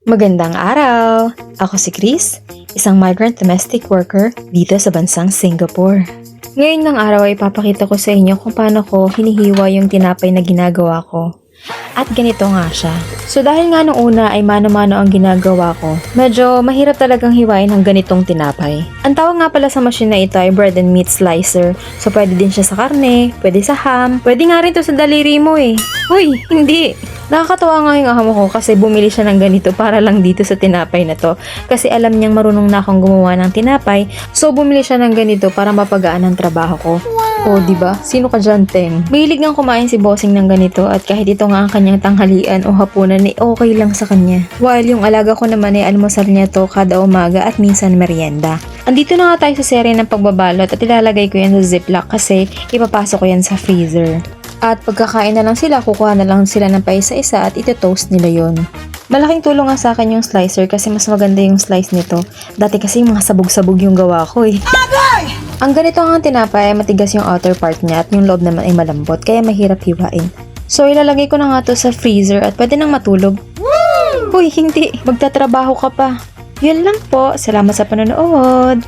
Magandang araw! Ako si Chris, isang migrant domestic worker dito sa bansang Singapore. Ngayon ng araw ay ipapakita ko sa inyo kung paano ko hinihiwa yung tinapay na ginagawa ko. At ganito nga siya. So dahil nga nung una ay mano-mano ang ginagawa ko, medyo mahirap talagang hiwain ang ganitong tinapay. Ang tawag nga pala sa machine na ito ay bread and meat slicer. So pwede din siya sa karne, pwede sa ham, pwede nga rin to sa daliri mo eh. Uy, hindi! Nakakatawa nga yung amo ko kasi bumili siya ng ganito para lang dito sa tinapay na to. Kasi alam niyang marunong na akong gumawa ng tinapay, so bumili siya ng ganito para mapagaan ang trabaho ko. O, diba? Sino ka dyan, Teng? Mahilig ngang kumain si Bossing ng ganito at kahit ito nga ang kanyang tanghalian o hapunan ay okay lang sa kanya. While yung alaga ko naman ay almusal niya to kada umaga at minsan merienda. Andito na nga tayo sa serye ng pagbabalot at ilalagay ko yan sa ziplock kasi ipapasok ko yan sa freezer. At pagkakain na lang sila, kukuha na lang sila ng paisa-isa at ito-toast nila yon. Malaking tulong nga sa akin yung slicer kasi mas maganda yung slice nito. Dati kasi mga sabog-sabog yung gawa ko eh. Ang ganito nga tinapay ay matigas yung outer part niya at yung loob naman ay malambot kaya mahirap hiwain. So ilalagay ko na nga to sa freezer at pwede nang matulog. Uy, hindi. Magtatrabaho ka pa. Yun lang po. Salamat sa panonood.